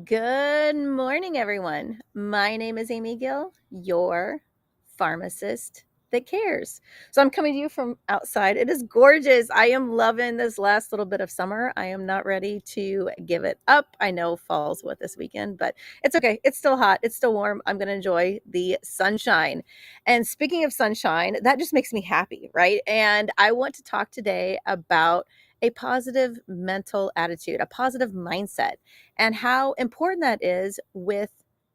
Good morning, everyone. My name is Amy Gill, your pharmacist that cares. So I'm coming to you from outside. It is gorgeous. I am loving this last little bit of summer. I am not ready to give it up. I know fall's what this weekend, but it's okay. It's still hot. It's still warm. I'm going to enjoy the sunshine. And speaking of sunshine, that just makes me happy, right? And I want to talk today about a positive mental attitude, a positive mindset, and how important that is with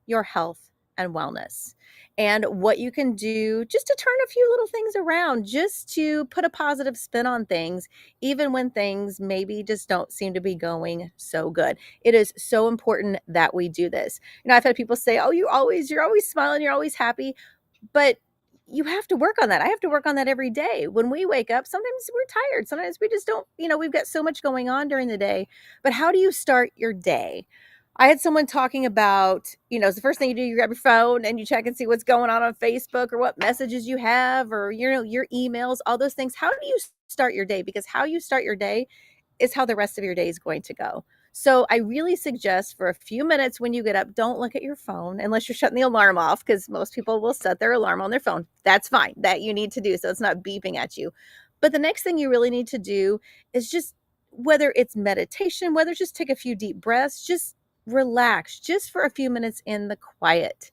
your health and wellness, and what you can do just to turn a few little things around, just to put a positive spin on things, even when things maybe just don't seem to be going so good. It is so important that we do this. I've had people say, "Oh, you're always smiling, you're always happy," but you have to work on that. I have to work on that every day. When we wake up, sometimes we're tired. Sometimes we just don't, we've got so much going on during the day. But how do you start your day? I had someone talking about, it's the first thing you do, you grab your phone and you check and see what's going on Facebook, or what messages you have, or, your emails, all those things. How do you start your day? Because how you start your day is how the rest of your day is going to go. So I really suggest, for a few minutes when you get up, don't look at your phone unless you're shutting the alarm off, because most people will set their alarm on their phone. That's fine. That you need to do, so it's not beeping at you. But the next thing you really need to do is just, whether it's meditation, whether it's just take a few deep breaths, just relax just for a few minutes in the quiet.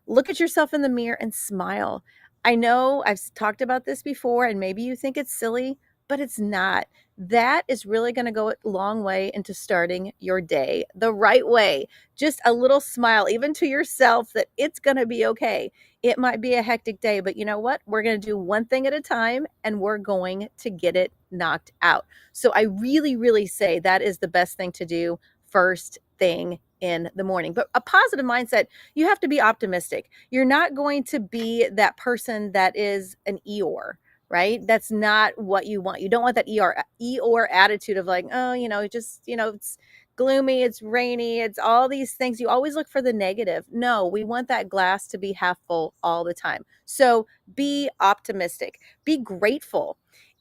Look at yourself in the mirror and smile. I know I've talked about this before, and maybe you think it's silly, but it's not. That is really going to go a long way into starting your day the right way. Just a little smile, even to yourself, that it's going to be okay. It might be a hectic day, but you know what? We're going to do one thing at a time, and we're going to get it knocked out. So I really, really say that is the best thing to do first thing in the morning. But a positive mindset, you have to be optimistic. You're not going to be that person that is an Eeyore, right? That's not what you want. You don't want that Eeyore attitude of like, oh, it's gloomy, it's rainy, it's all these things. You always look for the negative. No, we want that glass to be half full all the time. So be optimistic, be grateful.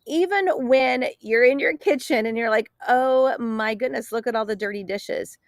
Even when you're in your kitchen and you're like, oh my goodness, look at all the dirty dishes.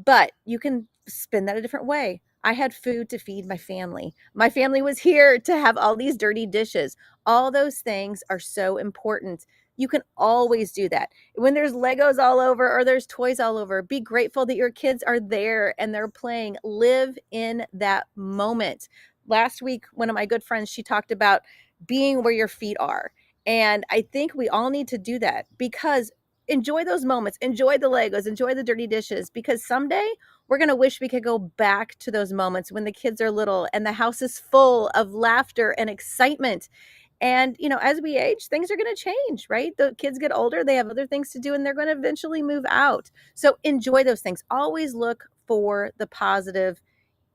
But you can spin that a different way. I had food to feed my family. My family was here to have all these dirty dishes. All those things are so important. You can always do that. When there's Legos all over or there's toys all over, be grateful that your kids are there and they're playing. Live in that moment. Last week, one of my good friends, she talked about being where your feet are. And I think we all need to do that, because enjoy those moments, enjoy the Legos, enjoy the dirty dishes, because someday we're going to wish we could go back to those moments when the kids are little and the house is full of laughter and excitement. And, as we age, things are going to change, right? The kids get older, they have other things to do, and they're going to eventually move out. So enjoy those things. Always look for the positive,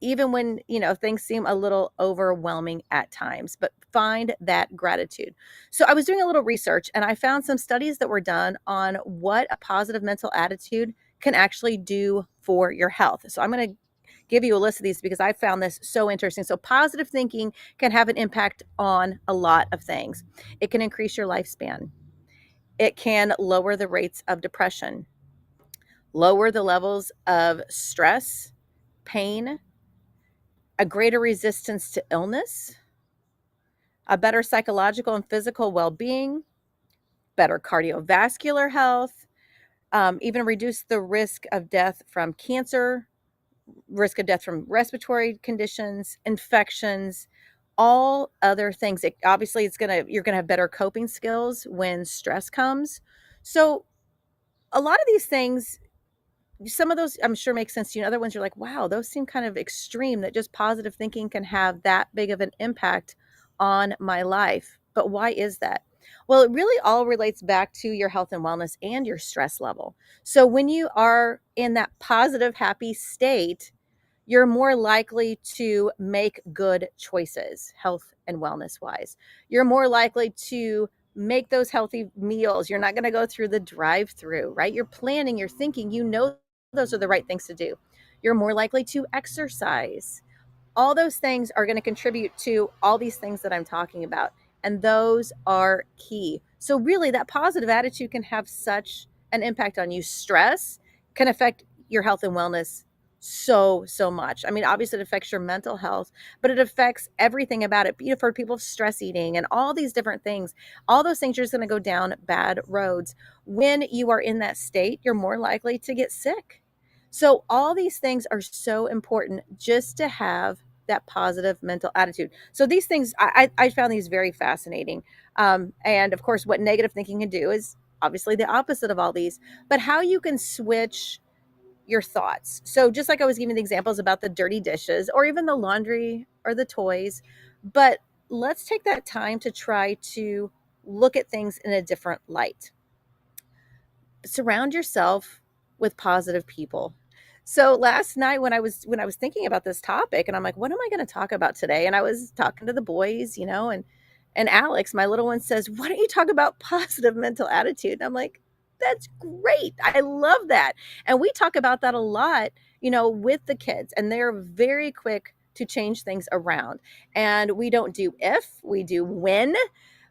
even when, things seem a little overwhelming at times, but find that gratitude. So I was doing a little research, and I found some studies that were done on what a positive mental attitude can actually do for your health. So I'm going to give you a list of these because I found this so interesting. So positive thinking can have an impact on a lot of things. It can increase your lifespan. It can lower the rates of depression, lower the levels of stress, pain, a greater resistance to illness, a better psychological and physical well-being, better cardiovascular health, even reduce the risk of death from cancer, risk of death from respiratory conditions, infections, all other things. Obviously, you're gonna have better coping skills when stress comes. So a lot of these things, some of those I'm sure make sense to you. Other ones you're like, wow, those seem kind of extreme, that just positive thinking can have that big of an impact on my life. But why is that? Well, it really all relates back to your health and wellness and your stress level. So when you are in that positive, happy state, you're more likely to make good choices, health and wellness wise. You're more likely to make those healthy meals. You're not going to go through the drive through, right? You're planning, you're thinking, those are the right things to do. You're more likely to exercise. All those things are going to contribute to all these things that I'm talking about. And those are key. So, really, that positive attitude can have such an impact on you. Stress can affect your health and wellness so much. I mean, obviously it affects your mental health, but it affects everything about it. You've heard people of stress eating and all these different things. All those things are just going to go down bad roads. When you are in that state, you're more likely to get sick. So all these things are so important just to have that positive mental attitude. So these things, I found these very fascinating. And of course, what negative thinking can do is obviously the opposite of all these, but how you can switch your thoughts. So just like I was giving the examples about the dirty dishes or even the laundry or the toys, but let's take that time to try to look at things in a different light. Surround yourself with positive people. So last night when I was thinking about this topic and I'm like, what am I going to talk about today? And I was talking to the boys, and Alex, my little one, says, why don't you talk about positive mental attitude? And I'm like, that's great. I love that. And we talk about that a lot, with the kids, and they're very quick to change things around. And we don't do if, we do when.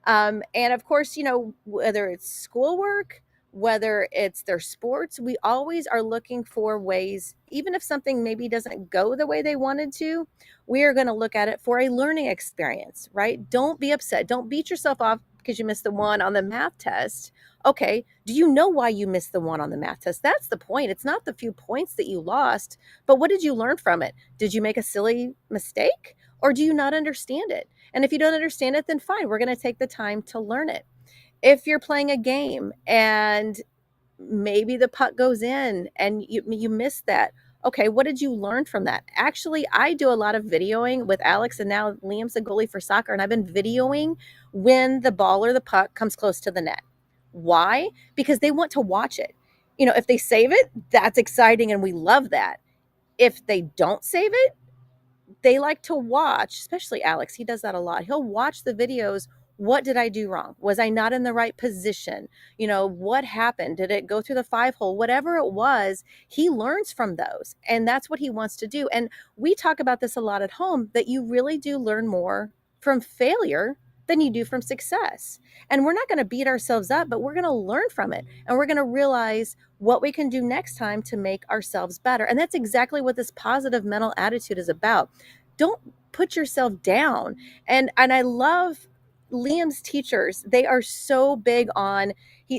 And of course, whether it's schoolwork, whether it's their sports, we always are looking for ways, even if something maybe doesn't go the way they wanted to, we are going to look at it for a learning experience, right? Don't be upset. Don't beat yourself off because you missed the one on the math test. Okay, do you know why you missed the one on the math test? That's the point. It's not the few points that you lost, but what did you learn from it? Did you make a silly mistake or do you not understand it? And if you don't understand it, then fine, we're going to take the time to learn it. If you're playing a game and maybe the puck goes in and you miss that, okay, what did you learn from that? Actually, I do a lot of videoing with Alex, and now Liam's a goalie for soccer, and I've been videoing when the ball or the puck comes close to the net. Why? Because they want to watch it. If they save it, that's exciting and we love that. If they don't save it, they like to watch, especially Alex. He does that a lot. He'll watch the videos. What did I do wrong? Was I not in the right position? What happened? Did it go through the 5-hole? Whatever it was, he learns from those. And that's what he wants to do. And we talk about this a lot at home, that you really do learn more from failure than you do from success. And we're not going to beat ourselves up, but we're going to learn from it. And we're going to realize what we can do next time to make ourselves better. And that's exactly what this positive mental attitude is about. Don't put yourself down. And I love Liam's teachers. They are so big on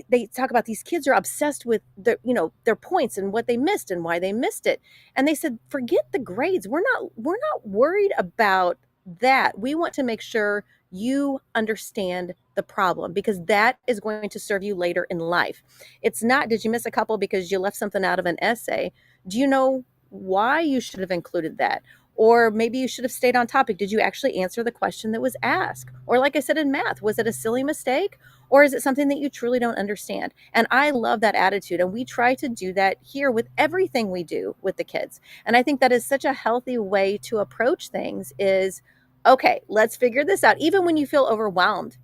they talk about these kids are obsessed with their points and what they missed and why they missed it. And they said, forget the grades. We're not worried about that. We want to make sure you understand the problem, because that is going to serve you later in life. It's not, did you miss a couple because you left something out of an essay? Do you know why you should have included that? Or maybe you should have stayed on topic. Did you actually answer the question that was asked? Or like I said in math, was it a silly mistake? Or is it something that you truly don't understand? And I love that attitude. And we try to do that here with everything we do with the kids. And I think that is such a healthy way to approach things is, okay, let's figure this out. Even when you feel overwhelmed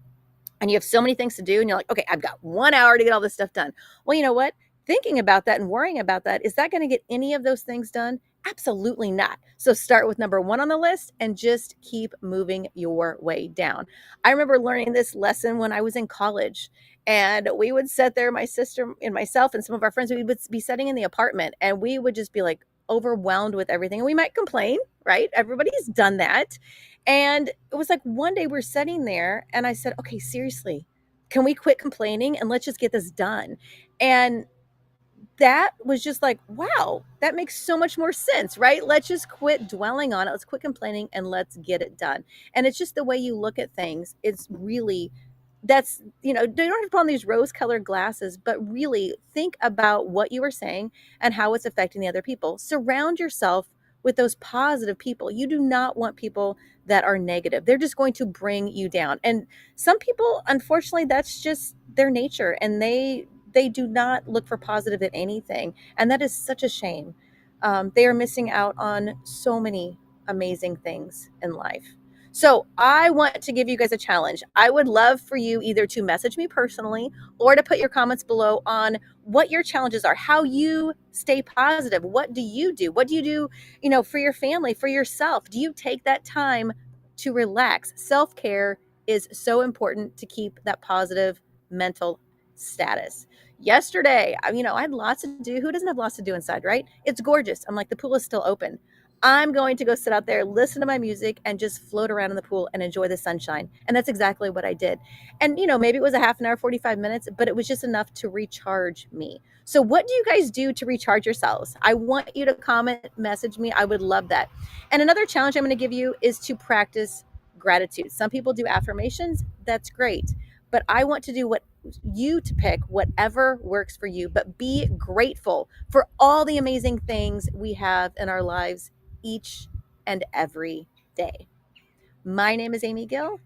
and you have so many things to do and you're like, okay, I've got 1 hour to get all this stuff done. Well, you know what? Thinking about that and worrying about that, is that going to get any of those things done? Absolutely not. So start with number one on the list and just keep moving your way down. I remember learning this lesson when I was in college, and we would sit there, my sister and myself and some of our friends, we would be sitting in the apartment and we would just be like overwhelmed with everything. And we might complain, right? Everybody's done that. And it was like one day we're sitting there and I said, okay, seriously, can we quit complaining and let's just get this done? And that was just like, wow, that makes so much more sense, right? Let's just quit dwelling on it. Let's quit complaining and let's get it done. And it's just the way you look at things. It's really, they don't have to put on these rose colored glasses, but really think about what you are saying and how it's affecting the other people. Surround yourself with those positive people. You do not want people that are negative. They're just going to bring you down. And some people, unfortunately, that's just their nature, and they do not look for positive in anything. And that is such a shame. They are missing out on so many amazing things in life. So I want to give you guys a challenge. I would love for you either to message me personally or to put your comments below on what your challenges are, how you stay positive. What do you do? What do you do, for your family, for yourself? Do you take that time to relax? Self-care is so important to keep that positive mental status. Yesterday, I had lots to do. Who doesn't have lots to do inside, right? It's gorgeous. I'm like, the pool is still open. I'm going to go sit out there, listen to my music, and just float around in the pool and enjoy the sunshine. And that's exactly what I did. And, maybe it was a half an hour, 45 minutes, but it was just enough to recharge me. So, what do you guys do to recharge yourselves? I want you to comment, message me. I would love that. And another challenge I'm going to give you is to practice gratitude. Some people do affirmations. That's great. But I want to do what you to pick whatever works for you, but be grateful for all the amazing things we have in our lives each and every day. My name is Amy Gill.